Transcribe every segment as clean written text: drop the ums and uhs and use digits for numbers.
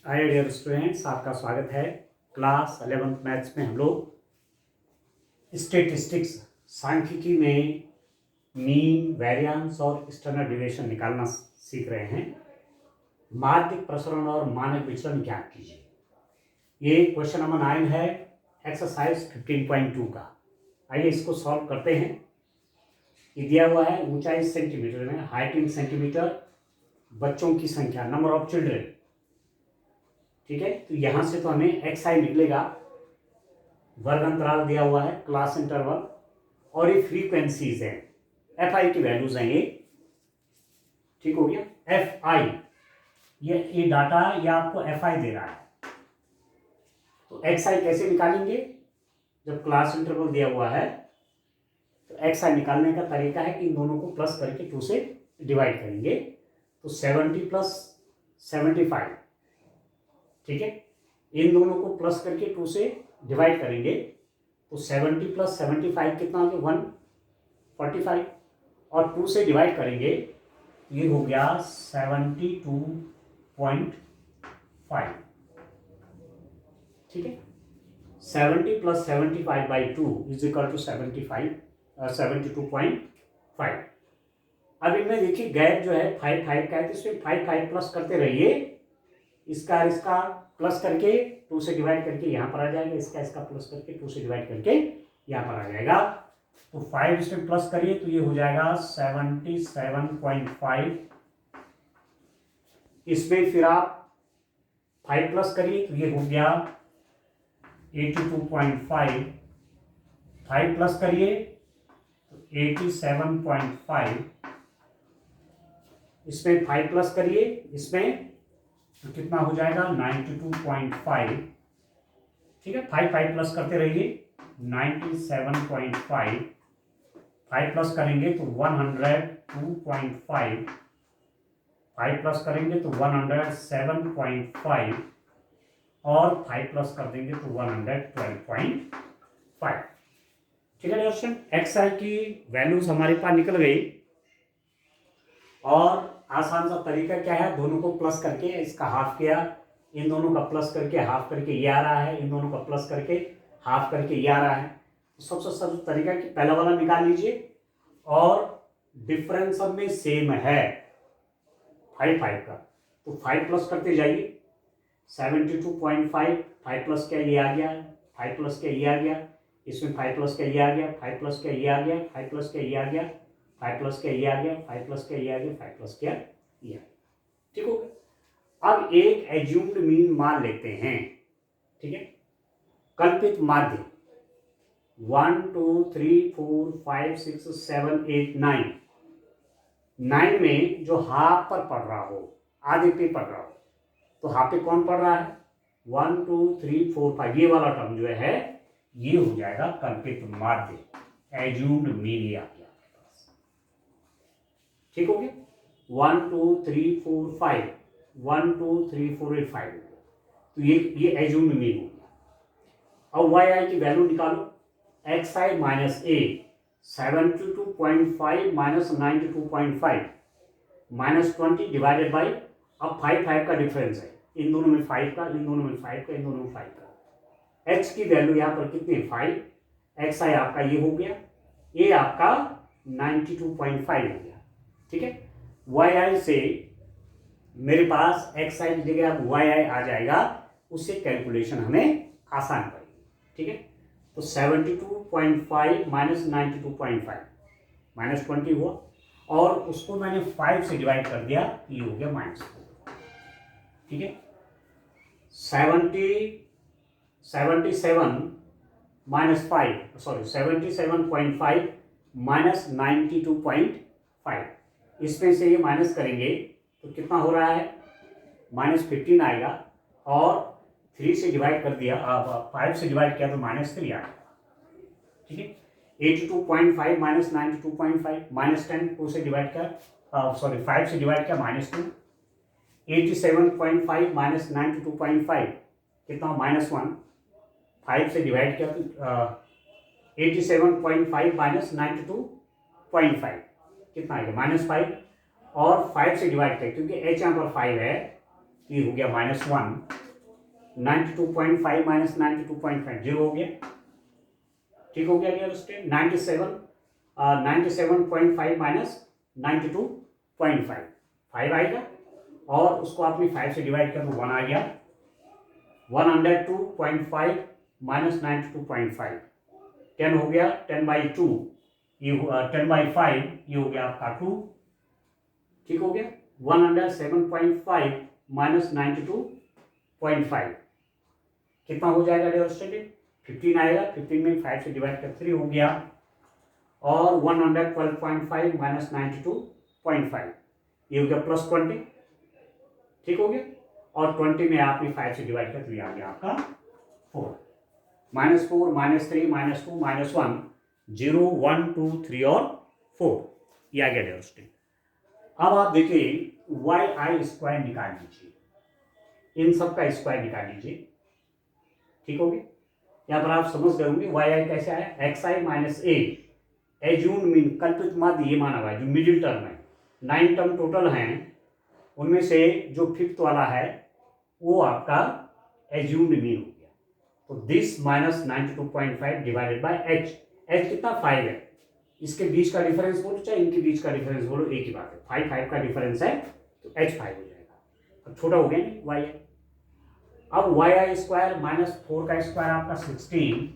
Hi dear students, आपका स्वागत है। क्लास 11th मैथ्स में हम लोग स्टेटिस्टिक्स सांख्यिकी में मीन, वेरिएंस और स्टैंडर्ड डिविएशन निकालना सीख रहे हैं। माध्यिक प्रसरण और मानक विचलन ज्ञात कीजिए। ये क्वेश्चन नंबर 9 है, एक्सरसाइज 15.2 का। आइए इसको सॉल्व करते हैं। ये दिया हुआ है ऊंचाई सेंटीमीटर में, हाइट इन सेंटीमीटर, बच्चों की संख्या, नंबर ऑफ चिल्ड्रेन। ठीक है, तो यहां से तो हमें एक्स आई निकलेगा, वर्ग अंतराल दिया हुआ है, क्लास इंटरवल, और ये फ्रीक्वेंसीज है, एफ आई की वैल्यूज हैं ये। ठीक हो गया, एफ आई, ये डाटा ये आपको एफ आई दे रहा है। तो एक्स आई कैसे निकालेंगे? जब क्लास इंटरवल दिया हुआ है तो एक्स आई निकालने का तरीका है कि इन दोनों को प्लस करके 2 से डिवाइड करेंगे। तो 70 प्लस 75, ठीक है, इन दोनों को प्लस करके 2 से डिवाइड करेंगे तो 70 प्लस 75 कितना हो गया? 145, और 2 से डिवाइड करेंगे ये हो गया 72.5। ठीक है, 70 plus 75 by 2 is equal to 72.5। अब इनमें देखिए गैप जो है 5 का है, तो इसमें 5 प्लस करते रहिए। इसका प्लस करके 2 से डिवाइड करके यहाँ पर आ जाएगा, इसका प्लस करके 2 से डिवाइड करके यहाँ पर आ जाएगा। तो 5 इसमें प्लस करिए तो ये हो जाएगा 77.5। इसमें फिर आप 5 प्लस करिए तो ये हो गया 82.5। 5 प्लस करिए तो 87.5। इसमें 5 प्लस करिए, इसमें तो कितना हो जाएगा? 92.5। ठीक है, 5 प्लस करते रहिए, 97.5। 5 प्लस करेंगे तो 102.5। 5 प्लस करेंगे तो 107.5, और 5 प्लस कर देंगे तो 112.5। ठीक है दोस्तों, एक्स आई की वैल्यूज हमारे पास निकल गई। और आसान सा तरीका क्या है? दोनों को प्लस करके इसका हाफ किया, इन दोनों का प्लस करके हाफ करके ये आ रहा है, इन दोनों का प्लस करके हाफ करके ये आ रहा है। तो सबसे सरल तरीका कि पहला वाला निकाल लीजिए, और डिफरेंस सब में सेम है 5 का, तो 5 प्लस करते जाइए। 72.5, 5 प्लस क्या ये आ गया, 5 प्लस क्या ये आ गया, इसमें 5 प्लस क्या ये आ गया, 5 प्लस क्या ये आ गया, 5 प्लस क्या ये आ गया, 5 प्लस क्या ये आ गया, 5 प्लस क्या ये आ गया, 5 प्लस क्या ये आ गया। ठीक हो गया। अब एक एज्यूम्ड मीन मान लेते हैं। ठीक है, कल्पित माध्य 1 2 3 4 5 6 7 8 9 में जो हाफ पर पढ़ रहा हो, आधे पे पढ़ रहा हो, तो हाफ पे कौन पढ़ रहा है? 1 2 3 4 5, ये वाला टर्म जो है ये हो जाएगा कल्पित माध्य, एज्यूम्ड मीन। ये आ गया। ठीक हो गया, 1 2 3 4 5, 1 2 3 4 8 5 हो गया। तो ये एज्यूम्ड मीन हो गया। अब वाई आई की वैल्यू निकालो। X I minus A, 72.5 minus 92.5 minus 20 divided by, अब 5 का डिफरेंस है, इन दोनों में 5 का, इन दोनों में 5 का, इन दोनों में 5 का। एच की वैल्यू यहाँ पर कितनी है? 5। एक्स आई आपका ये हो गया, ये आपका 92.5 हो गया। ठीक है, वाई आई से मेरे पास एक्स आई की जगह अब वाई आई आ जाएगा, उससे कैलकुलेशन हमें आसान पड़ेगी। ठीक है, तो 72.5 माइनस 92.5 माइनस 20 हुआ, और उसको मैंने 5 से डिवाइड कर दिया, ये हो गया -4। ठीक है, 77.5 माइनस 92.5, इसमें से ये माइनस करेंगे तो कितना हो रहा है? -15 आएगा, और 3 से डिवाइड कर दिया, 5 से डिवाइड किया तो -3 आएगा। ठीक है, 82.5 माइनस 92.5, -10, 2 से डिवाइड किया, 5 से डिवाइड किया, -2। 87.5 माइनस 92.5 कितना? -1। 5 से डिवाइड किया तो 87.5 माइनस 92.5 कितना आएगा? -5, और 5 से डिवाइड किया क्योंकि h यहाँ पर 5 है, ये हो गया -1। 92.5 माइनस 92.5 जीरो हो गया, ठीक हो गया डियर स्टूडेंट। 97.5 माइनस 92.5 5 आएगा, और उसको आपने 5 से डिवाइड कर तो 1 आ गया। 102.5 माइनस 92.5 10 हो गया, 10/2 ये 10/5 ये हो गया आपका 2, ठीक हो गया। 107.5 माइनस 92.5 कितना हो जाएगा डियर स्टूडेंट? 15 आएगा। 15 में 5 से डिवाइड कर 3 हो गया, और 112.5 माइनस 92.5 ये हो गया +20, ठीक हो गया। और 20 में आपने 5 से डिवाइड कर 3 आ गया आपका 4। -4 -3 -2 -1 0 1 2 3 और 4 ये आ गया डियर स्टूडेंट। अब आप देखिए YI स्क्वायर निकाल लीजिए, इन सब का स्क्वायर निकाल लीजिए, ठीक हो गया। यहाँ पर आप समझ गए होंगे YI कैसे आया। XI minus A assumed mean, कल्पित माध्य ये माना हुआ है, जो मिडिल टर्म है। 9 टर्म टोटल हैं, उनमें से जो 5th वाला है वो आपका एज्यूम्ड मीन हो गया। तो this minus 92.5 divided by H कितना 5 है, इसके बीच का डिफरेंस बोलो चाहे इनके बीच का डिफरेंस बोलो, एक ही बात है। 5 का डिफरेंस है तो H 5 हो जाएगा। अब छोटा हो गया नहीं YI। अब YI स्क्वायर -4 का स्क्वायर आपका 16,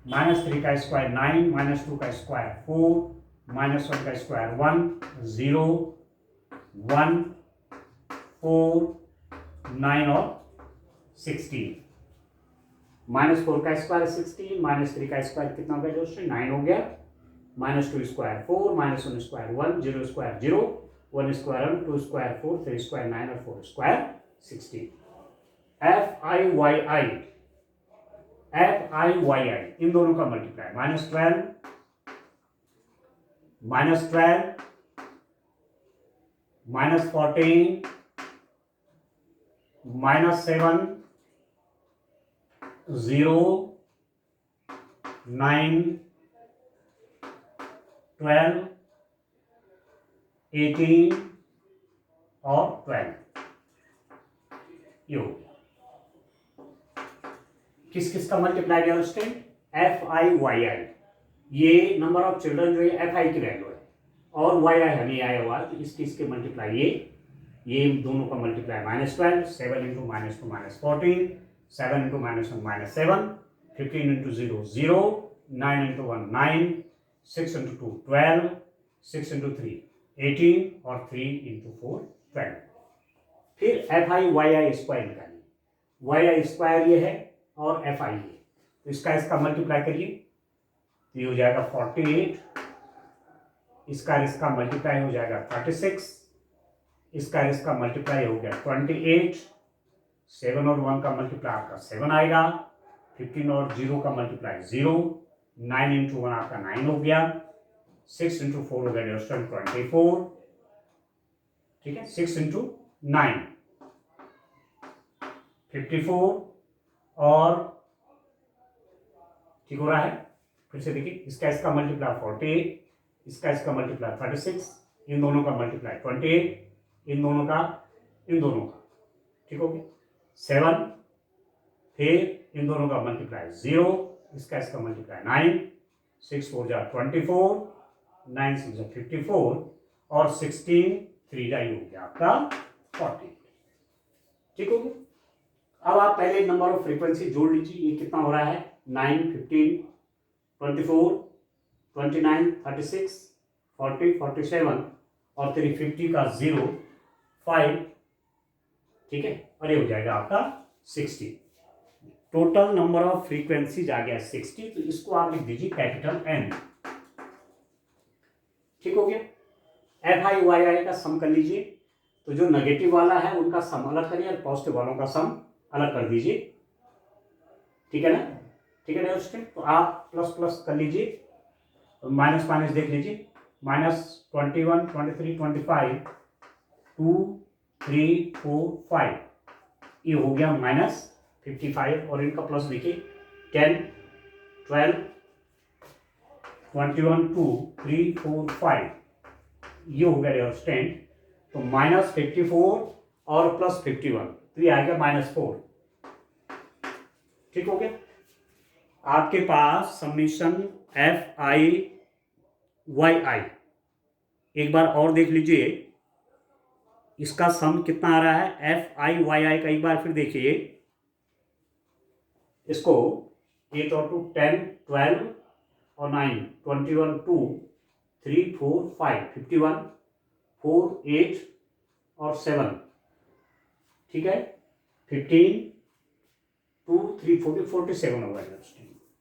-3 का स्क्वायर 9, -2 का स्क्वायर 4, -1 का स्क्वायर 1 0 1 4 9 और 16। -4 का स्क्वायर 16, -3 का स्क्वायर कितना हो गया दोस्तों? 9 हो गया, -2 square 4, -1 square 1, 0 square 0, 1 square 1, 2 square 4, 3 square 9 और 4 स्क्वायर 16। FIYI इन दोनों का मल्टीप्लाई, -12 -12 -14 -7 0 9 12 18 और 12 ये हो गया। किस किस का मल्टीप्लाई किया उसने? FIYI, ये नंबर ऑफ चिल्ड्रन जो है FI की वैल्यू है, और YI हमें आया हुआ, तो इसके इसके मल्टीप्लाई ये दोनों का multiply -12 7 into -2 -14 7 into -1 -7 15 into 0 0 9 into 1 9 6 into 2 12 6 into 3 18 और 3 इंटू 4 12। फिर FIYI स्क्वायर निकालिए। YI स्क्वायर ये है और FI ये, तो इसका मल्टीप्लाई करिए तो ये हो जाएगा 48, इसका मल्टीप्लाई हो जाएगा 36, इसका मल्टीप्लाई हो गया 28, 7 और 1 का मल्टीप्लाई आपका 7 आएगा, 15 और 0 का मल्टीप्लाई 0, 9 इंटू 1 आपका 9 हो गया, 6 इंटू 4 हो गया 24, ठीक है। 6 इंटू 9 54 और ठीक हो रहा है। फिर से देखिए, इसका मल्टीप्लाई 48, इसका मल्टीप्लाई 36, इन दोनों का मल्टीप्लाई 28, इन दोनों का ठीक हो गया 7, फिर इन दोनों का मल्टीप्लाई 0, इसका मल्टीप्लाई 9, 6 4 जा 24, 9 6 जा 54 और 16 3 जा हो गया आपका 40, ठीक हो गया। अब आप पहले नंबर ऑफ फ्रीक्वेंसी जोड़ लीजिए, ये कितना हो रहा है 9 15 24 29 36 40 47 और 350 का 0 5, ठीक है, और ये हो जाएगा आपका 60। टोटल नंबर ऑफ फ्रीक्वेंसीज आ गया 60, तो इसको आप लिख दीजिए कैपिटल N, ठीक हो गया। FIYI का सम कर लीजिए, तो जो नेगेटिव वाला है उनका सम अलग करिए और पॉजिटिव वालों का सम अलग कर दीजिए, ठीक है ना, ठीक है ना स्टूडेंट। तो आप प्लस प्लस कर लीजिए, माइनस माइनस देख लीजिए, -21 23 25 2 3 4 5 ये हो गया -55, और इनका प्लस देखिए 10 12 21 2 3 4 5 ये हो गया स्टूडेंट। तो -54 और +51, तो ये आ गया -4, ठीक हो गया। आपके पास समीशन एफ आई वाई आई, एक बार और देख लीजिए इसका सम कितना आ रहा है, एफ आई वाई आई का एक बार फिर देखिए इसको, 8 और 2 10 12 और 9 21 2 3 4 5 51 4 8 और 7, ठीक है 15 2 3 40 47 होगा,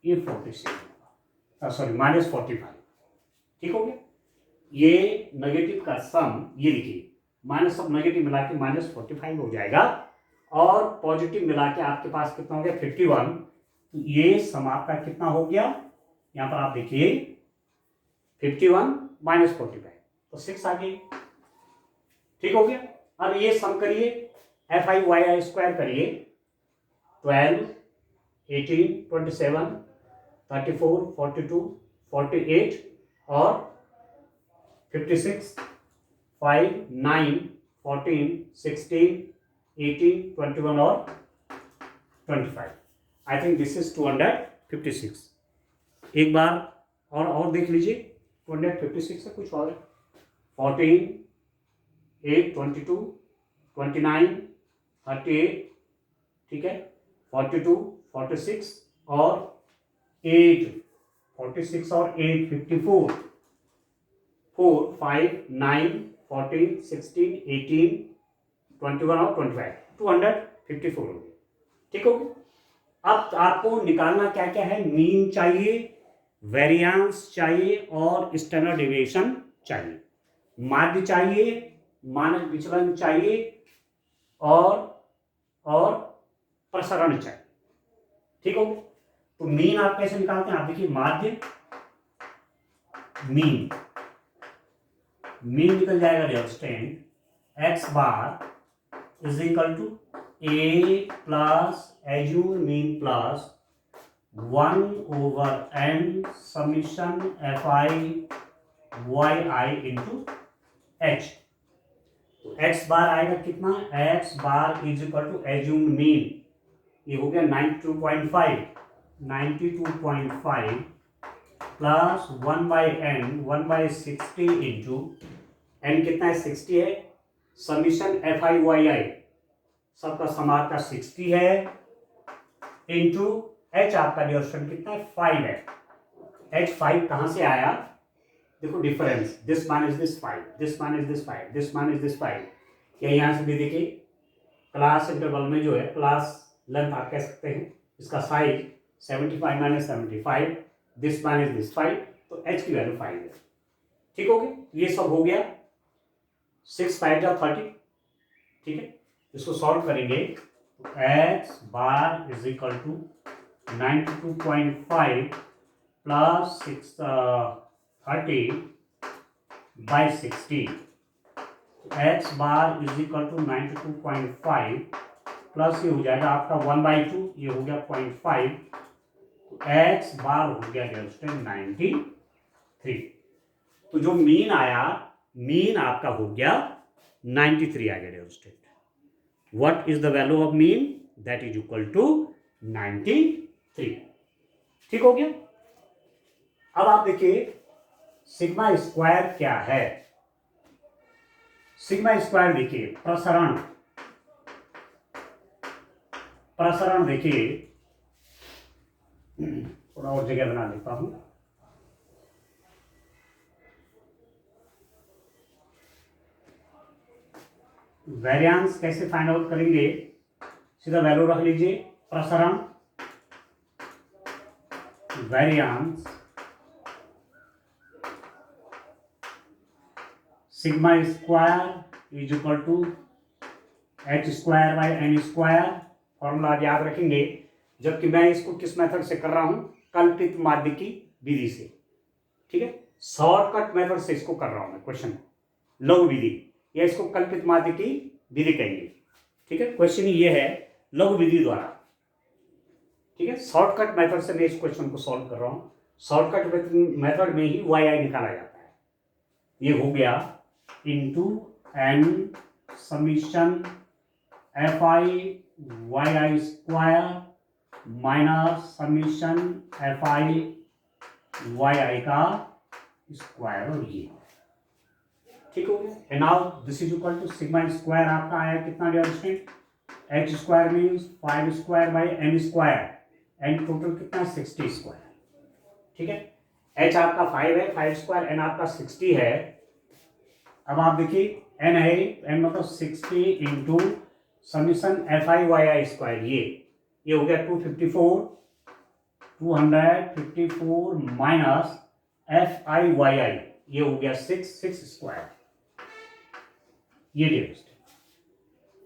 ये 47 होगा, सॉरी -45, ठीक हो गया। ये नेगेटिव का सम, ये देखिए माइनस सब नेगेटिव मिला के -45 हो जाएगा और पॉजिटिव मिला के आपके पास कितना हो गया 51। तो ये सम आपका कितना हो गया, यहां पर आप देखिए 51 -45 तो 6 आ गई, ठीक हो गया। अब ये सम करिए, एफ आई वाई आई स्क्वायर करिए, 12 18 27 34 42 48 और 56 5 9 14 16 18 21 और 25। I think this is 256। एक बार और देख लीजिए, 256 से कुछ और 14 8 22 29 38, ठीक है 42 46 और 8 46 और 8 54 4 5 9 14 16 18 21 और 25, 254 हो गया, ठीक हो गया। अब आपको निकालना क्या क्या है, मीन चाहिए, वेरिएंस चाहिए और स्टैंडर्ड डेविएशन चाहिए, माध्य चाहिए, मानक विचलन चाहिए और प्रसरण चाहिए, ठीक हो। तो मीन आप कैसे निकालते हैं, आप देखिए माध्य मीन निकल जाएगा dear student, X bar is equal to A plus assume mean plus 1/n summation F I Y I into H. तो एक्स बार आएगा कितना, X bar is equal to assume mean, ये हो गया 92.5 प्लस 1/n 1/60 इंटू n कितना है 60 है, summation F I Y आई सबका सम आपका 60 है इंटू एच आपका डिस्टेंस कितना है 5 है। एच 5 कहां से आया, देखो difference, this minus this 5, this minus this 5, this minus this 5, या यहां से भी देखिए क्लास इंटरवल में जो है क्लास लेंथ आप कह सकते हैं, इसका साइज 75 - 75, दिस माइनस दिस 5, तो h की वैल्यू 5 है, ठीक हो गया। ये सब हो गया, 6 5 जा 30, ठीक है। इसको सॉल्व करेंगे तो x bar is equal to 92.5 plus 30/60, x bar is equal to 92.5 plus ये हो जाएगा आपका 1/2, ये हो गया 0.5, तो x बार हो गया 93। तो जो मीन आया, मीन आपका हो गया 93 आ गया state. What is the value of mean, that is equal to 93, ठीक हो गया। अब आप देखिए सिग्मा स्क्वायर क्या है, सिग्मा स्क्वायर देखिए प्रसरण देखिए, थोड़ा और जगह बना देता हूं, वेरिएंस कैसे फाइंड आउट करेंगे, सीधा वैल्यू रख लीजिए, प्रसरण variance sigma square is equal to h²/n², formula याद रखेंगे। जबकि मैं इसको किस मेथड से कर रहा हूं, कल्पित माध्य की विधि से, ठीक है, शॉर्टकट मेथड से इसको कर रहा हूं मैं क्वेश्चन, लघु विधि, या इसको कल्पित माध्य की विधि कहेंगे, ठीक है। क्वेश्चन ये है लघु विधि द्वारा, ठीक है, शॉर्टकट मेथड से मैं इस क्वेश्चन को सॉल्व कर रहा हूं। शॉर्टकट मेथड में ही वाई आई निकाला जाता है। ये हो गया into n summation F I Y I square minus summation F I Y i का स्क्वायर और ये ठीक हो गया। And now this is equal to sigma square आपका आया कितना dear student, h square means 5 square by N square and total कितना 60 स्क्वायर। ठीक है, एच आपका 5 है, 5 स्क्वायर, एन आपका 60 है। अब आप देखिए एन है, एन मतलब 60 into summation F I Y I square, ये हो गया 254 minus F I Y I, ये हो गया 6 स्क्वायर, ये डियर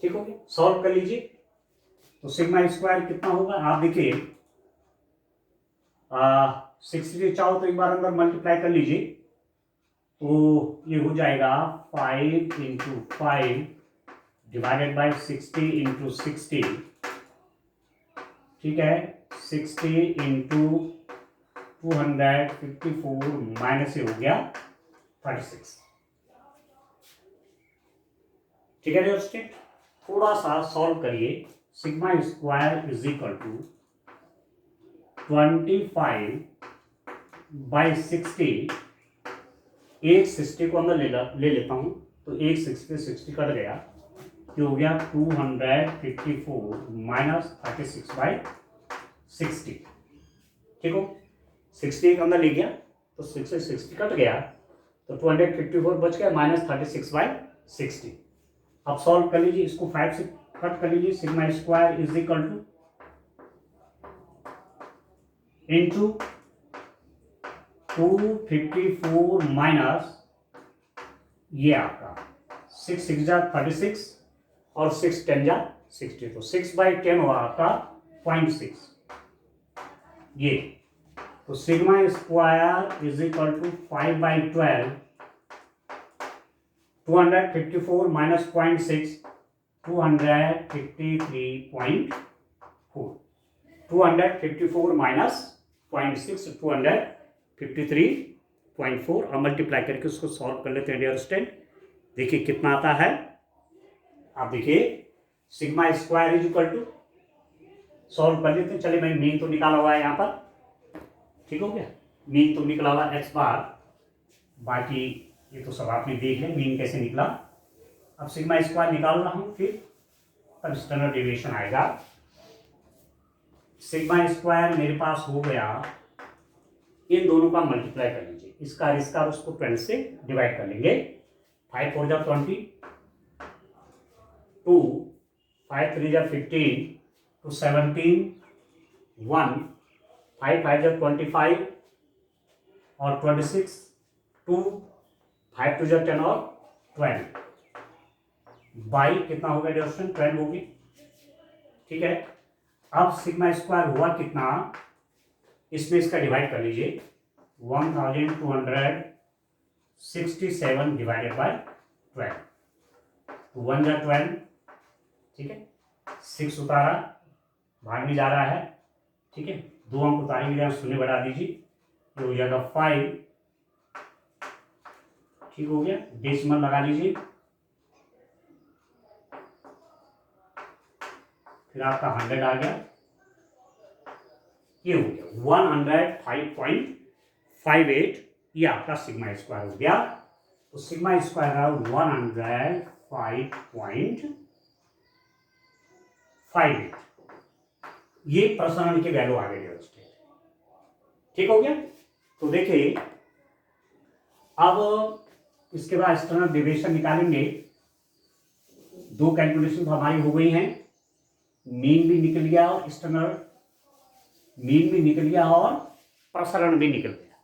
ठीक हो गया। सॉल्व कर लीजिए तो सिग्मा स्क्वायर कितना होगा आप देखिए, 60 चाहो तो एक बार अंदर मल्टीप्लाई कर लीजिए, तो ये हो जाएगा 5 इंटू 5 डिवाइडेड बाई 60 इंटू 60, ठीक है, 60 इंटू 254 माइनस ये हो गया 36। ठीक है दोस्तों, थोड़ा सा सॉल्व करिए। Sigma square is equal to 25 by 60, एक 60 को अंदर ले लेता हूं तो एक 60 कट गया, ये हो गया 254 माइनस 36 बाई 60। ठीक हो, 60 के अंदर ले गया तो 60 कट गया तो 254 बच गया माइनस 36 बाई 60। अब सॉल्व कर लीजिए, इसको 5 से कट कर लीजिए। Sigma square is equal two into 254 minus ये आपका 6 6 जा 36 और 6 10 जा 60, तो 6/10 हुआ आपका 0.6 ये। तो sigma square is equal to 5/12, 254 minus 0.6 253.4, 254 minus 0.6 253.4। और मल्टीप्लाई करके उसको सॉल्व कर लेते हैं डियर स्टूडेंट। देखिए कितना आता है, आप देखिए sigma square is equal to, solve कर लेते हैं। चलिए मैं मीन तो निकाला हुआ है यहाँ पर, ठीक हो गया, मीन तो निकला हुआ एक्स बार, बाकी ये तो सब आपने देख लिया मीन कैसे निकला। अब सिग्मा स्क्वायर निकाल रहा हूं, फिर तब स्टैंडर्ड डेविएशन आएगा। सिग्मा स्क्वायर मेरे पास हो गया, इन दोनों का मल्टीप्लाई कर लीजिए, इसका उसको 20 से डिवाइड कर लेंगे। 5 4 जा 20, 2 5 3 जा 15, तो 17, 1 5 5 जा 25 और 26, 2 5 2 जा 10 और 12 बाई कितना हो गया डिस्टेंस 12 होगी। ठीक है, अब सिग्मा स्क्वायर हुआ कितना, इसमें इसका डिवाइड कर लीजिए, 1267 डिवाइडेड बाय 12, तो 1 जा 12, ठीक है, 6 उतारा भाग में जा रहा है, ठीक है, 2 अंक उतारेंगे, शून्य बढ़ा दीजिए, तो हो जाएगा 5, ठीक हो गया, डेसिमल लगा लीजिए, फिर आपका 100 आ गया, ये हो गया 105.58, ये आपका सिग्मा स्क्वायर हो गया। तो सिग्मा स्क्वायर है 105.58, ये प्रसारण की वैल्यू आ गई। ठीक हो गया, तो देखिए अब इसके बाद स्टैंडर्ड डेविएशन निकालेंगे। 2 कैलकुलेशन हमारी हो गई हैं, मीन भी निकल गया और स्टैंडर्ड मीन भी निकल गया और प्रसरण भी निकल गया।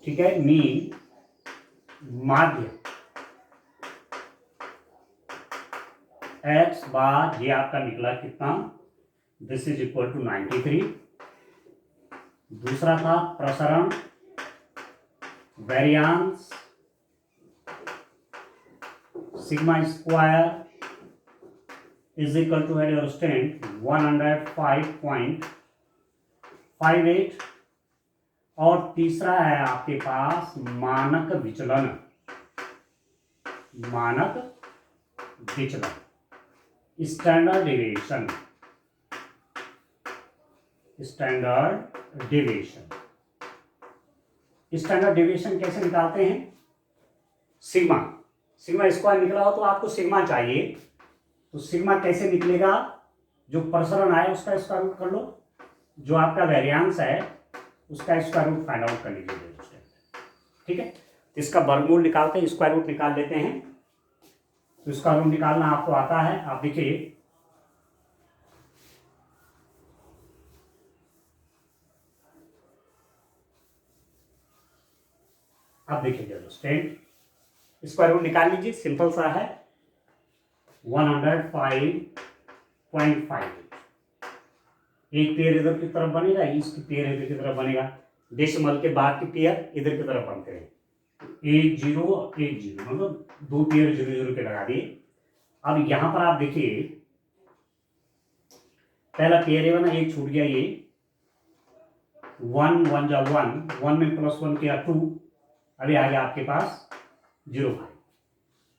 ठीक है, मीन माध्य एक्स बार ये आपका निकला कितना, दिस इज इक्वल टू 93। दूसरा था प्रसरण variance sigma square is equal to stand 105.58, और तीसरा है आपके पास मानक विचलन, standard deviation. Standard deviation. Standard deviation कैसे निकालते हैं? सिग्मा, सिग्मा स्क्वायर निकला हो तो आपको सिग्मा चाहिए, तो सिग्मा कैसे निकलेगा? जो प्रसरण आए उसका स्क्वायर रूट कर लो, जो आपका वेरिएंस है उसका स्क्वायर रूट फाइंड आउट कर लीजिए। ठीक है, तो इसका वर्गमूल निकालते हैं, स्क्वायर रूट निकाल लेते हैं। तो इसका रूट निकालना आपको आता है, आप देखिए स्टूडेंट, स्क्वायर रूट निकाल लीजिए, सिंपल सा है 105.5। एक पेयर इधर की तरफ बनेगा, इसकी पेयर इधर की तरफ बनेगा, डेसिमल के बाद की पेयर इधर की तरफ बनते हैं, 1 0 1 0, मतलब 2 पेयर 0 0 के लगा दिए। अब यहां पर आप देखिए पहला पेयर है ना, एक छूट गया, ये 1 1 जा 1, 1 में +1 किया 2, अभी आ गया आपके पास 0 5,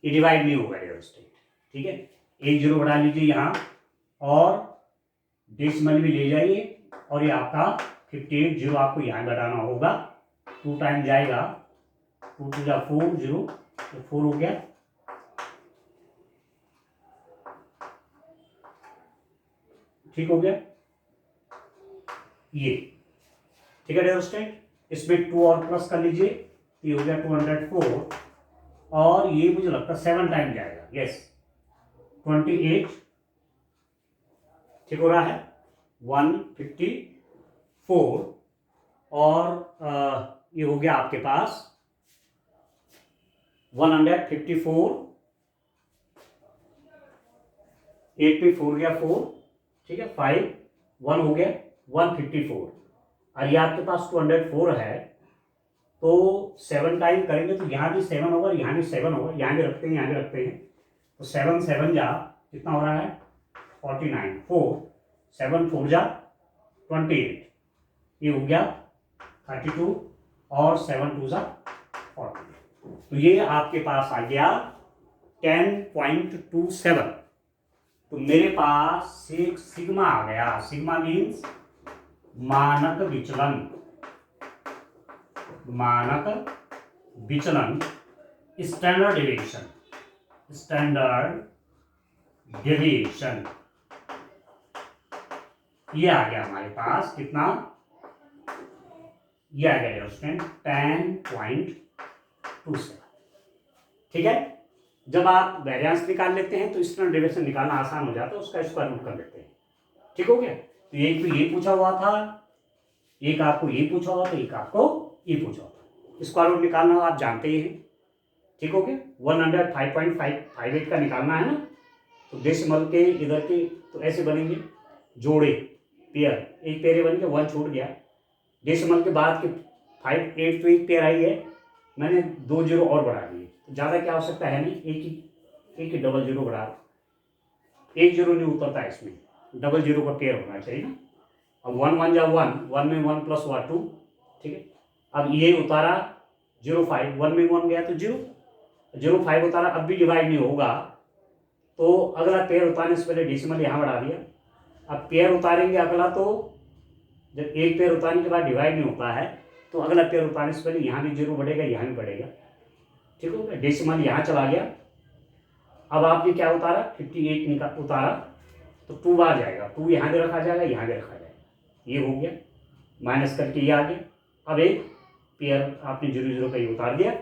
ये डिवाइड नहीं होगा स्टेट। ठीक है, 1 0 बढ़ा लीजिए यहाँ और डेसिमल भी ले जाइए, और ये आपका 58 0 आपको यहाँ घटाना होगा, 2 टाइम जाएगा, 2 2 जा 4 0, तो 4 हो गया। ठीक हो गया ये, ठीक है डियर स्टूडेंट, इसमें 2 और प्लस कर लीजिए, ये हो गया 204, और ये मुझे लगता है 7 टाइम जाएगा, यस 28, ठीक हो रहा है 154, और ये हो गया आपके पास 154, 8 पे 4 गया 4, ठीक है 5 1 हो गया 154, और ये आपके पास 204 है, तो 7 टाइम करेंगे तो यहाँ भी 7 होगा, यहाँ भी 7 होगा, यहाँ भी रखते हैं, यहाँ भी रखते हैं, तो 7 7 जा कितना हो रहा है 49, 4 7 4 जा 28, ये हो गया 32, और 7 2 जा 40, तो ये आपके पास आ गया 10.27। तो मेरे पास एक सिग्मा आ गया, सिग्मा मीन्स मानक विचलन, मानक विचलन, स्टैंडर्ड डेविएशन, स्टैंडर्ड डेविएशन, ये आ गया हमारे पास कितना, ये आ गया स्टूडेंट 10.27। ठीक है, जब आप वेरिएंस निकाल लेते हैं तो स्टैंडर्ड डेविएशन निकालना आसान हो जाता है, उसका स्क्वायर रूट कर लेते हैं। ठीक हो गया, तो एक तो ये पूछा हुआ था, एक आपको ये पूछा हुआ था, एक आपको ये पूछा हुआ था, स्क्वायर रूट निकालना आप जानते ही हैं। ठीक हो गया, 105.58 का निकालना है ना, तो डेसिमल के इधर के तो ऐसे बनेंगे जोड़े, पेयर, एक पेयर बन गया, 1 छूट गया, डेसिमल के बाद के 5 8 तो एक पेयर आई है, मैंने 2 0 और बढ़ा दिए, तो ज़्यादा क्या आवश्यकता है नहीं, एक ही डबल 0 बढ़ा, 1 0 नहीं उतरता है इसमें, डबल 0 का पेयर होना चाहिए ना। अब 1 1 जा 1, 1 में 1 + 1 2, ठीक है, अब ये उतारा 0 5, 1 में 1 गया तो 0 0 5 उतारा, अब भी डिवाइड नहीं होगा, तो अगला पेयर उतारने से पहले डेसिमल यहाँ बढ़ा दिया। अब पेयर उतारेंगे अगला, तो जब एक पेयर उतारने के बाद डिवाइड नहीं होता है, तो अगला पेयर उतारने से पहले यहाँ भी 0 बढ़ेगा, यहाँ भी बढ़ेगा। ठीक हो गया, डेसिमल यहाँ चला गया, अब आपने क्या उतारा 58 उतारा, तो 2 बार जाएगा, 2 यहाँ भी रखा जाएगा, यहाँ भी रखा जाएगा, ये हो गया, माइनस करके ये आ गया। अब एक पेयर आपने 0 0 का ये उतार दिया,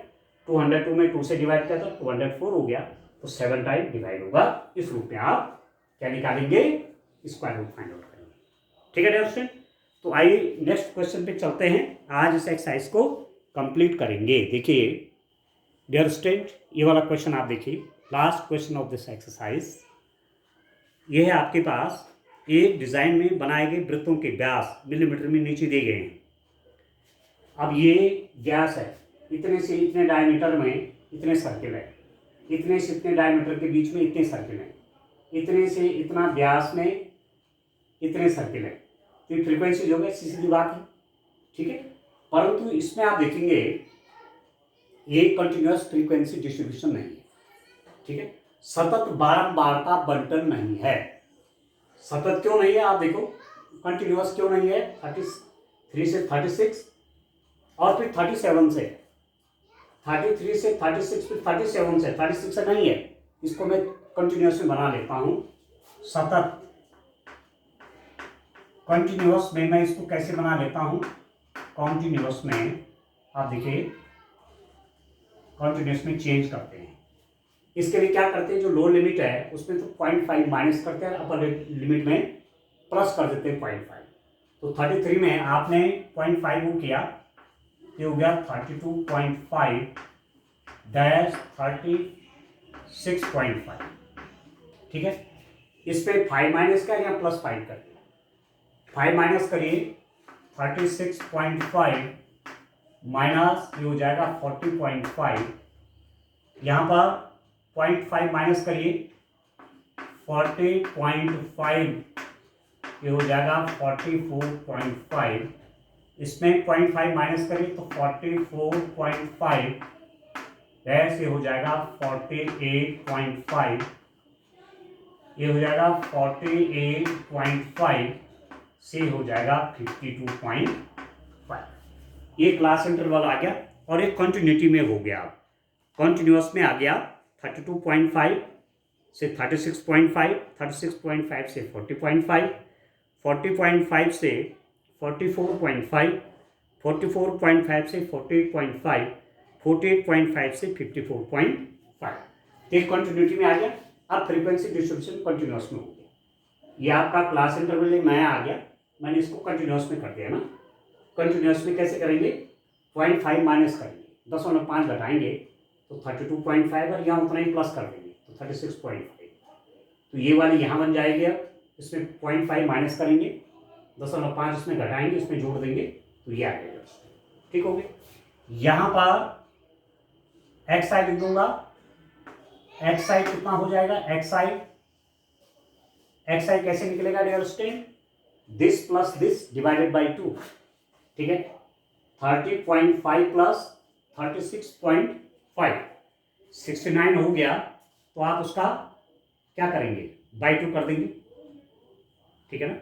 202 में 2 से डिवाइड किया था 204 हो गया, तो 7 टाइम डिवाइड होगा। इस रूप में आप क्या निकालेंगे, स्क्वायर रूट फाइंड आउट करेंगे। ठीक है डियर स्टूडेंट, तो आइए नेक्स्ट क्वेश्चन पे चलते हैं, आज इस एक्सरसाइज को कंप्लीट करेंगे। देखिए डियर स्टूडेंट, ये वाला क्वेश्चन आप देखिए, last question of this exercise, ये है आपके पास, एक डिजाइन में बनाए गए वृत्तों के व्यास मिलीमीटर में नीचे दिए गए हैं। अब ये व्यास है, इतने से इतने डायमीटर में इतने सर्किल है, इतने से इतने डायमीटर के बीच में इतने सर्किल है, इतने से इतना व्यास में इतने सर्किल है, तो ये फ्रीक्वेंसी जो है सीधी बात है। ठीक है, परंतु इसमें आप देखेंगे ये कंटिन्यूअस फ्रीक्वेंसी डिस्ट्रीब्यूशन नहीं है। ठीक है, सतत बारंबारता बंटन नहीं है। सतत क्यों नहीं है, आप देखो कंटिन्यूअस क्यों नहीं है? 33 से 36 और फिर 37 से, 33 से 36 फिर 37 से, 36 से नहीं है, इसको मैं कंटिन्यूअस में बना लेता हूँ सतत। कंटिन्यूअस में मैं इसको कैसे बना लेता हूँ? कंटिन्यूअस में आप देखिए, कंटिन्यूअस में चेंज करते हैं। इसके लिए क्या करते हैं, जो लोअर लिमिट है उसमें तो 0.5 माइनस करते हैं, अपर लिमिट में प्लस कर देते हैं 0.5। तो 33 में आपने 0.5 वो किया, ये हो गया 32.5 डैश 36.5। ठीक है, इस पे 5 माइनस कर या प्लस 5 कर, 5 माइनस करिए 36.5 माइनस ये हो जाएगा 40.5, यहाँ पर 0.5 माइनस करिए 40.5, ये हो जाएगा 44.5, इसमें 0.5 माइनस करिए तो 44.5 डैश ये हो जाएगा 48.5, ये हो जाएगा 48.5 से हो जाएगा 52.5। ये क्लास इंटरवल आ गया और एक कंटिन्यूटी में हो गया, कंटिन्यूअस में आ गया 32.5 से 36.5, 36.5 से 40.5, 40.5 से 44.5, 44.5 से 48.5, 48.5 से 54.5। एक कंटिन्यूटी में आ गया। अब फ्रीक्वेंसी डिस्ट्रीब्यूशन कंटिन्यूअस में हो गया। ये आपका क्लास इंटरवल नया आ गया, मैंने इसको कंटिन्यूअस में कर दिया ना। कंटिन्यूअस में कैसे करेंगे? 0.5 माइनस करेंगे, 0.5 घटाएंगे तो 32.5 और यहाँ उतना ही प्लस कर देंगे तो 36.5। तो ये वाली यहाँ बन जाएगी। अब इसमें 0.5 माइनस करेंगे, 0.5 इसमें घटाएंगे, इसमें जोड़ देंगे तो ये आ जाएगा। ठीक हो गया। यहाँ पर एक्स आई लिख दूंगा, एक्स आई कितना हो जाएगा? एक्स आई कैसे निकलेगा dear student? This plus this divided by 2। ठीक है, 30.5 प्लस 36.5, 69 हो गया। तो आप उसका क्या करेंगे? बाई 2 कर देंगे। ठीक है ना,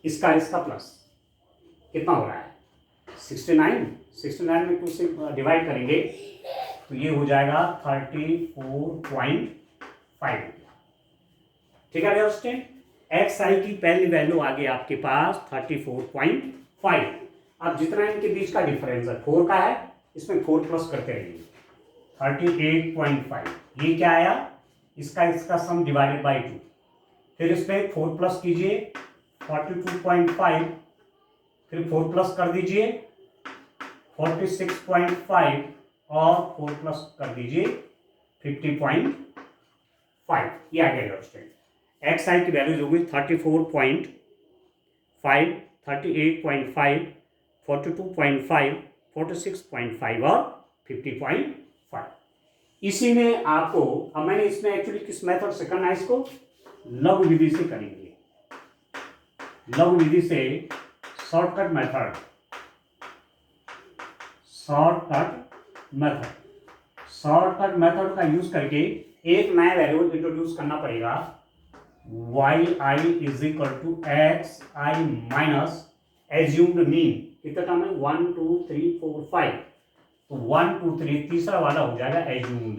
इसका प्लस कितना हो रहा है? 69 में 2 से डिवाइड करेंगे तो ये हो जाएगा 34.5। ठीक है डियर स्टूडेंट, एक्स आई की पहली वैल्यू आ गई आपके पास 34.5। अब जितना इनके बीच का डिफरेंस है 4 का है, इसमें 4 प्लस करते रहेंगे 38.5। ये क्या आया? इसका सम डिवाइडेड बाई 2। फिर इसमें 4 प्लस कीजिए 42.5, फिर 4 प्लस कर दीजिए 46.5 और 4 प्लस कर दीजिए 50.5। ये आ गया स्टूडेंट। एक्स आई की वैल्यूज होगी 34.5, 38.5, 42.5, 46.5 और 50.5। इसी में आपको, अब मैंने इसमें एक्चुअली किस मेथड से करना है इसको? लघु विधि से करेंगे। लघु विधि से शॉर्टकट मेथड का यूज करके एक नया वेरिएबल इंट्रोड्यूस करना पड़ेगा। yi is equal to X I minus assumed mean. कितना टर्म है? 1 2 3 4 5। तो 1 2 3 तीसरा वाला हो जाएगा एज्यूम्ड मीन।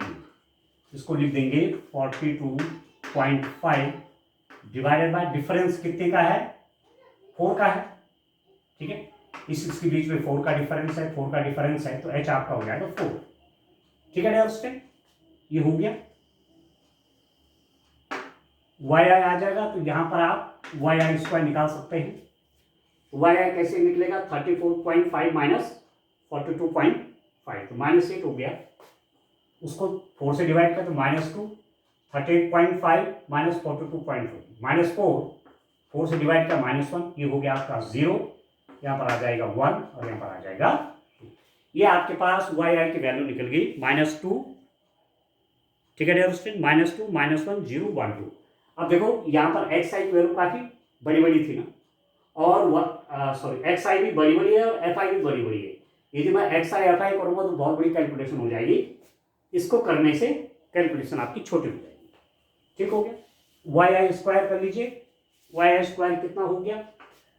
इसको लिख देंगे 42.5 डिवाइडेड बाय डिफरेंस कितने का है? 4 का है। ठीक है, इसके बीच में 4 का डिफरेंस है, 4 का डिफरेंस है तो h आपका हो जाएगा 4। ठीक है डियर स्टूडेंट, ये हो गया। y i आ जाएगा तो यहां पर आप y i स्क्वायर निकाल सकते हैं। y i कैसे निकलेगा? 34.5 माइनस 42.5 तो -8 हो गया। उसको 4 से डिवाइड कर तो -2, 38.5 माइनस 42.5 -4, 4 से डिवाइड कर -1, ये हो गया आपका 0। यहाँ पर आ जाएगा 1 और यहाँ पर आ जाएगा 2। ये आपके पास y i की वैल्यू निकल गई -2। ठीक है डियर स्टूडेंट, -2, -1, 0, 1, 2। अब देखो यहाँ पर एक्स आई की वैल्यू काफी बड़ी बड़ी थी ना, और एक्स आई भी बड़ी बड़ी है और एफ आई भी बड़ी बड़ी है। यदि मैं एक्स आई एफ आई करूँगा तो बहुत बड़ी कैलकुलेशन हो जाएगी। इसको करने से कैलकुलेशन आपकी छोटी हो जाएगी। ठीक हो गया। वाई आई स्क्वायर कर लीजिए। वाई आई स्क्वायर कितना हो गया?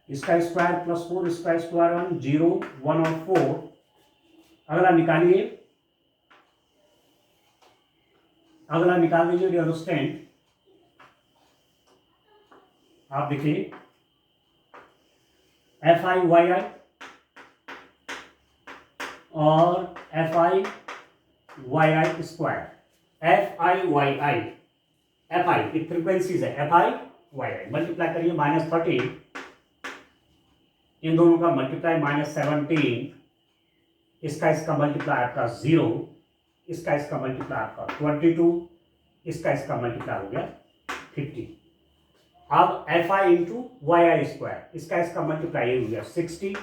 इसका स्क्वायर प्लस 4, इसका स्क्वायर 1, 0, 1 और 4। अगला निकालिए, अगला निकाल दीजिए डियर स्टूडेंट। आप देखिए एफ आई वाई आई और F I Y I square. F I Y I, F I की फ्रीक्वेंसीज है, F I Y I multiply करिए -13, इन दोनों का मल्टीप्लाई -17, इसका मल्टीप्लाई आपका 0, इसका मल्टीप्लाई आपका 22, इसका मल्टीप्लाई हो गया 50। अब F I into Y I square, इसका मल्टीप्लाई हो गया 60,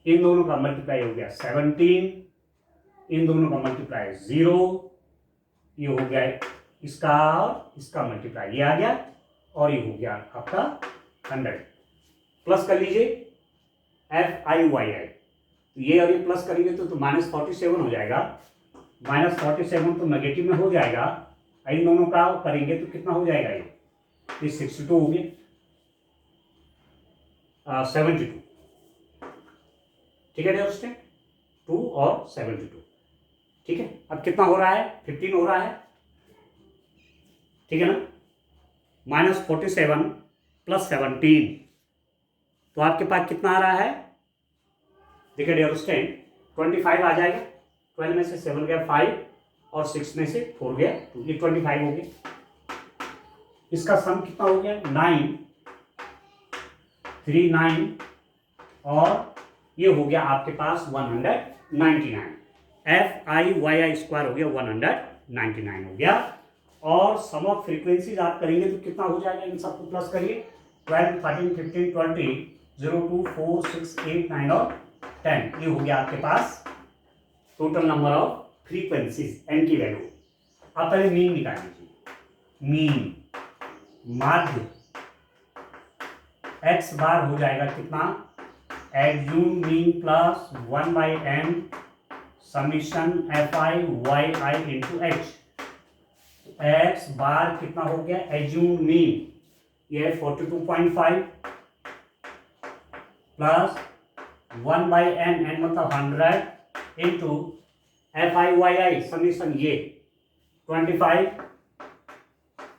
इन दोनों का मल्टीप्लाई हो गया 17, इन दोनों का मल्टीप्लाई 0, ये हो गया इसका मल्टीप्लाई ये आ गया, और ये हो गया आपका 100। प्लस कर लीजिए एफ आई वाई आई, तो ये अगर प्लस करेंगे तो -47 हो जाएगा, -47 तो नेगेटिव में हो जाएगा, इन दोनों का करेंगे तो कितना हो जाएगा, ये 62 हो गया, 72, ठीक है डियर स्टूडेंट, 2 और 72, ठीक है। अब कितना हो रहा है, 15 हो रहा है, ठीक है ना, -47 प्लस 17, तो आपके पास कितना आ रहा है, देखिए डियर स्टूडेंट 25 आ जाएगा, 12 में से 7 गया 5 और 6 में से 4 गया 2, ये 25 हो गया। इसका सम कितना हो गया 9, 3 9 और ये हो गया आपके पास 199। एफ आई वाई आई स्क्वायर हो गया 199 हो गया। और सम ऑफ फ्रीक्वेंसीज आप करेंगे तो कितना हो जाएगा, इन सबको प्लस करिए, 12 13 15 20 0 2 4 6 8 9 और 10, ये हो गया आपके पास total number of frequencies, n की वैल्यू। आप पहले मीन निकाल लीजिए, मीन माध्य एक्स बार हो जाएगा कितना, assume mean plus 1/n summation F I Y I into h. X bar कितना हो गया, एज्यूम मीन ये 42.5 प्लस 1/n, n मतलब 100 into F I Y I summation ये 25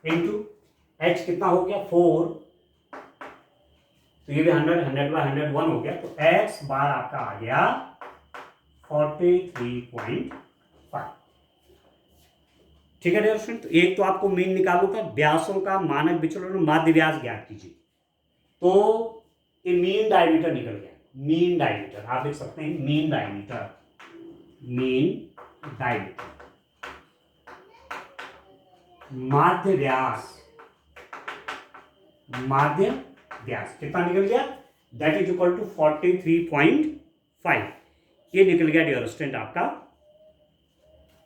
इंटू एच कितना हो गया 4, तो ये भी 100 100/101 हो गया, तो एक्स बार आपका आ गया 43.5, ठीक है डियर स्टूडेंट। तो एक तो आपको मीन निकालना था, व्यासों का मानक विचलन और माध्य व्यास ज्ञात कीजिए, तो ये मीन डायमीटर निकल गया, मीन डायमीटर आप देख सकते हैं, मीन डायमीटर, मीन डायमीटर, माध्य व्यास, माध्य व्यास कितना निकल गया, दैट इज इक्वल टू 43.5, ये निकल गया डियर स्टूडेंट आपका,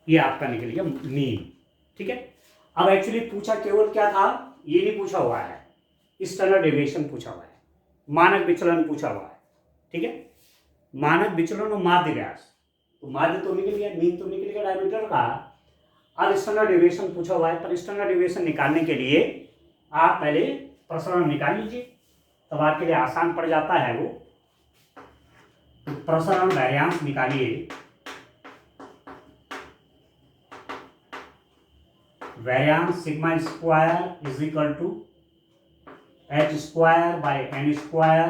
ये आपका निकल गया मीन, ठीक है। अब एक्चुअली पूछा केवल क्या था, ये नहीं पूछा हुआ है, स्टैंडर्ड डेविएशन पूछा हुआ है, मानक विचलन पूछा हुआ है, ठीक है, मानक विचलन और माध्य व्यास, तो माध्य तो निकल गया, मीन तो निकल गया डायमीटर का। अब स्टैंडर्ड डेविएशन पूछा हुआ है, पर स्टैंडर्ड डेविएशन निकालने के लिए आप पहले प्रसरण निकाल लीजिए, तब आपके लिए आसान पड़ जाता है वो। तो प्रसरण वैरियांस निकालिए, variance sigma square is equal to h square by N square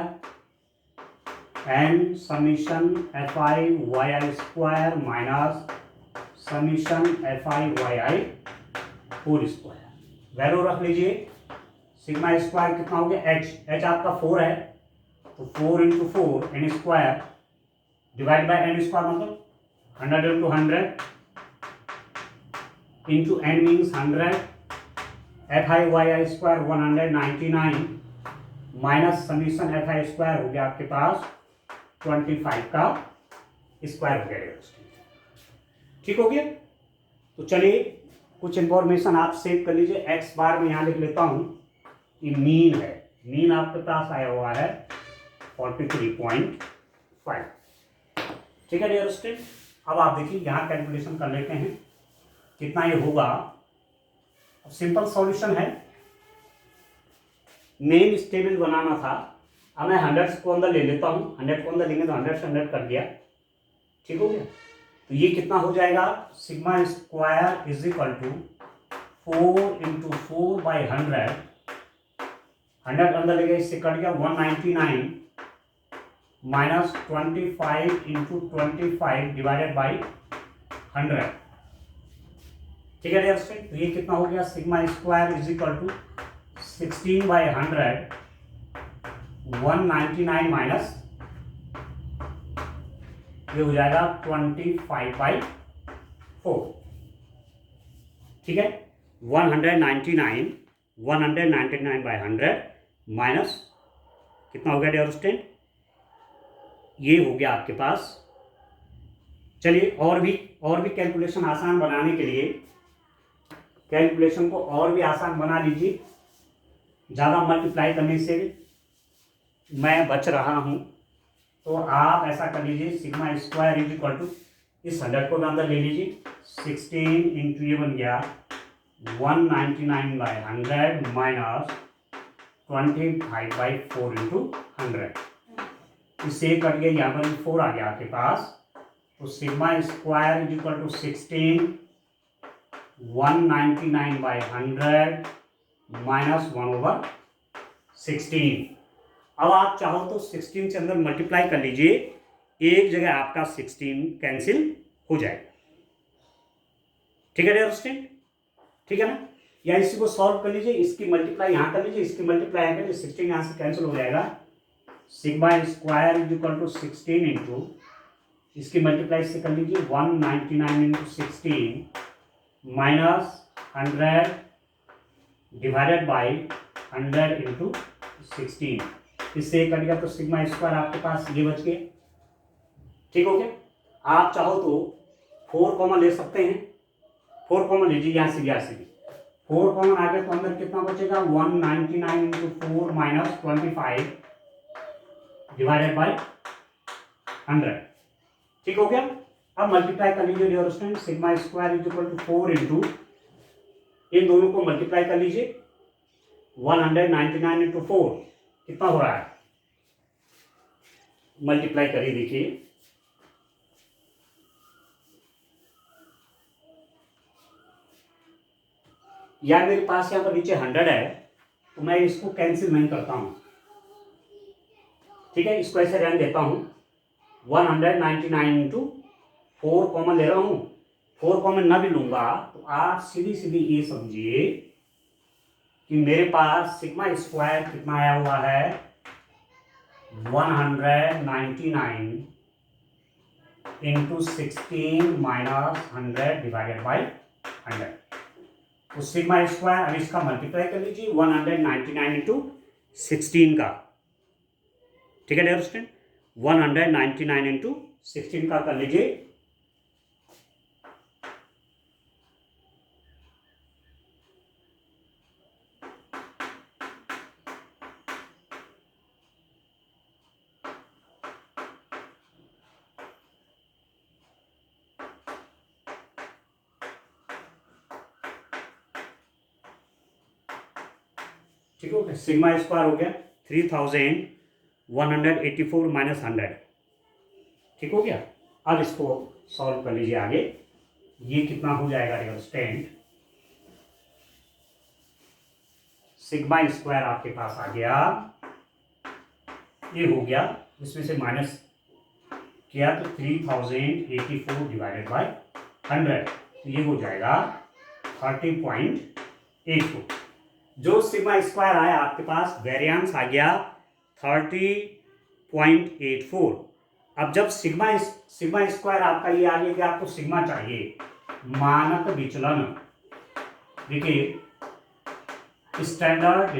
n summation F I Y I square minus summation F I Y i whole square. Value रख लीजिए, सिग्मा स्क्वायर कितना हो गया एच, एच आपका 4 है, तो 4 into 4 N square divide by N square मतलब 100 into 100 into N means 100, F I Y I square 199 minus summation F I square हो गया आपके पास 25 का स्क्वायर हो गया, ठीक हो गया। तो चलिए कुछ इंफॉर्मेशन आप सेव कर लीजिए, एक्स बार में यहाँ लिख लेता हूँ, ये मीन है, मीन आपके पास आया हुआ है 43.5, ठीक है डियर स्टूडेंट। अब आप देखिए यहाँ कैलकुलेशन कर लेते हैं कितना ये होगा। सिंपल सॉल्यूशन है, मेन स्टेबल बनाना था अब मैं 100 को अंदर ले लेता हूँ, 100 को अंदर लेंगे तो 100 से 100 कट गया, ठीक हो गया। तो ये कितना हो जाएगा, sigma square is equal to 4 into 4/100, 100 अंदर ले गए, इससे कट गया 199 माइनस 25 इंटू 25 डिवाइडेड बाई 100, ठीक है डियर स्टूडेंट। तो ये कितना हो गया, sigma square is equal to 16/100, 199 minus ये हो जाएगा 25/4, ठीक है। 199/100 माइनस कितना हो गया डियर स्टूडेंट, ये हो गया आपके पास। चलिए और भी कैलकुलेशन आसान बनाने के लिए कैलकुलेशन को और भी आसान बना लीजिए, ज़्यादा मल्टीप्लाई करने से मैं बच रहा हूँ। तो आप ऐसा कर लीजिए, sigma square is equal to इस 100 को अंदर ले लीजिए, 16 इंटू ये बन गया 199/100 माइनस 25/4 इंटू 100, इससे कट गया, यहाँ पर 4 आ गया आपके पास। तो sigma square is equal to 16 199/100 minus 1/16। अब आप चाहो तो 16 से अंदर मल्टीप्लाई कर लीजिए, एक जगह आपका 16 कैंसिल हो जाएगा, ठीक है डियर स्टूडेंट, ठीक है ना। या इसी को सॉल्व कर लीजिए, इसकी मल्टीप्लाई यहाँ कर लीजिए, इसकी मल्टीप्लाई यहाँ कर लीजिए, 16 यहाँ से कैंसिल हो जाएगा। Sigma square is equal to 16 into इसकी मल्टीप्लाई से कर लीजिए 199 into 16 minus 100 divided by 100 into 16, इससे कट गया तो सिग्मा स्क्वायर आपके पास ये बच गया, ठीक हो गया। आप चाहो तो 4 कॉमन ले सकते हैं, 4 कॉमन लीजिए यहाँ से भी, 4 कॉमन आ गया तो अंदर कितना बचेगा 199 इंटू 4 माइनस 25 डिवाइडेड बाई 100, ठीक हो गया। अब मल्टीप्लाई कर लीजिए dear student, sigma square is equal to 4 into इन दोनों को मल्टीप्लाई कर लीजिए, 199 इंटू 4 कितना हो रहा है, मल्टीप्लाई करिए, देखिए यार मेरे पास यहाँ पर नीचे 100 है तो मैं इसको कैंसिल नहीं करता हूँ, ठीक है, इसको ऐसे रहने देता हूँ। 199 इंटू 4 कॉमन ले रहा हूँ, 4 कॉमन ना भी लूंगा तो आप सीधी सीधी ये समझिए कि मेरे पास सिग्मा स्क्वायर कितना आया हुआ है 199 इंटू 16 माइनस 100 डिवाइडेड बाई 100। तो सिग्मा स्क्वायर, अब इसका मल्टीप्लाई कर लीजिए 199 इंटू 16 का, ठीक है डियर स्टूडेंट, 199 इंटू 16 का कर लीजिए। ठीक हो गया, सिग्मा स्क्वायर हो गया 3184 माइनस 100, ठीक हो गया। अब इसको सॉल्व कर लीजिए आगे, ये कितना हो जाएगा डियर स्टूडेंट, सिग्मा स्क्वायर आपके पास आ गया, ये हो गया, इसमें से माइनस किया तो 3084 डिवाइडेड बाई 100, तो ये हो जाएगा 30.84। जो सिग्मा स्क्वायर आया आपके पास वेरिएंस आ गया 30.84। अब जब सिग्मा स्क्वायर आपका ये आ गया कि आपको सिग्मा चाहिए, मानक विचलन, देखिए स्टैंडर्ड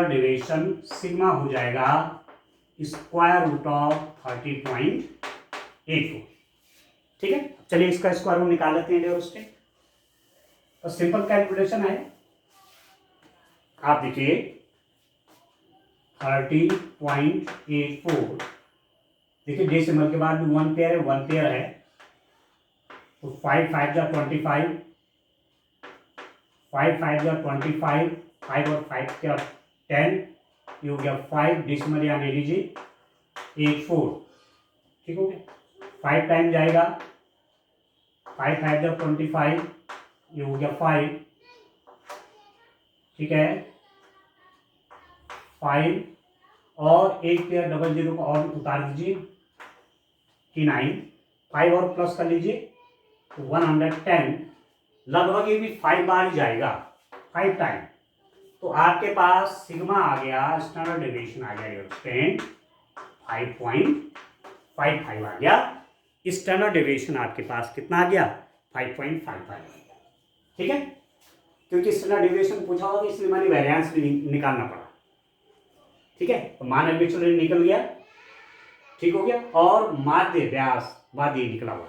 डेविएशन, सिग्मा हो जाएगा स्क्वायर रूट ऑफ 30.84, ठीक है। चलिए इसका स्क्वायर रूट निकाल लेते हैं डियर स्टूडेंट, तो सिंपल कैलकुलेशन है, आप देखिए 30.84, देखिए डेसिमल के बाद भी 1 पेयर है, तो 5 5 जा 25, 5 5 या 25, 5 और 5 क्या 10, ये हो गया 5 डिसमल या ले लीजिए 84, ठीक हो गया। 5 टाइम जाएगा, 5 5 जब 25, ये हो गया 5, ठीक है 5, और एक पेयर डबल जीरो का और उतार दीजिए कि 9, 5 और प्लस कर लीजिए 110, लगभग ये भी 5 बार ही जाएगा, 5 टाइम। तो आपके पास सिग्मा आ गया, स्टैंडर्ड डेविएशन आ गया स्टूडेंट 5.55 आ गया। स्टैंडर्ड डेविएशन आपके पास कितना आ गया 5.55 आ गया, ठीक है। क्योंकि स्टैंडर्ड डेविएशन पूछा होगा इसलिए मैंने वेरिएंस भी निकालना पड़ा, ठीक है। तो मानक विचलन निकल गया, ठीक हो गया, और माध्य व्यास माध्य निकला हुआ।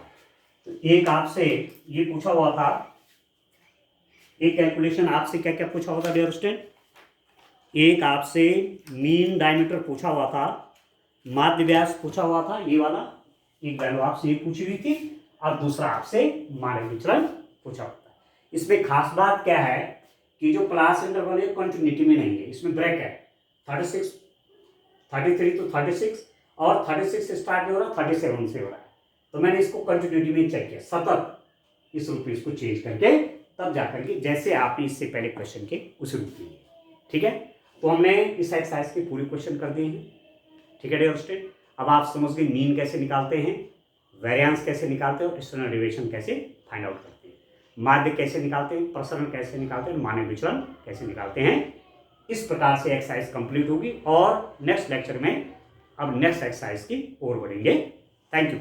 तो एक आपसे ये पूछा हुआ था, एक कैलकुलेशन आपसे क्या क्या पूछा हुआ था डियर स्टूडेंट, एक आपसे मीन डायमीटर पूछा हुआ था, माध्य व्यास पूछा हुआ था, ये वाला एक वैल्यू आपसे ये पूछी हुई थी, और दूसरा आपसे मानक विचलन पूछा हुआ था। इसमें खास बात क्या है कि जो क्लास इंटरवल है कंटिन्यूटी में नहीं है, इसमें ब्रेक है 36, 33 तो 36, और 36 से स्टार्ट हो रहा है 37 से हो रहा है। तो मैंने इसको कंटिन्यूटी में चेक किया, सतत इस रूप में इसको चेंज करके तब जाकर के जैसे आपने इससे पहले क्वेश्चन के उस रूप में, ठीक है। तो हमने इस एक्सरसाइज के पूरे क्वेश्चन कर दिए हैं, ठीक है डियर स्टूडेंट। अब आप समझ गए मीन कैसे निकालते हैं, वेरिएंस कैसे निकालते हैं, और स्टैंडर्ड डेविएशन कैसे फाइंड आउट करते हैं, माध्य कैसे निकालते हैं, प्रसरण कैसे निकालते हैं, मानक विचलन कैसे निकालते हैं। इस प्रकार से एक्सरसाइज कंप्लीट होगी, और नेक्स्ट लेक्चर में अब नेक्स्ट एक्सरसाइज की ओर बढ़ेंगे। Thank you.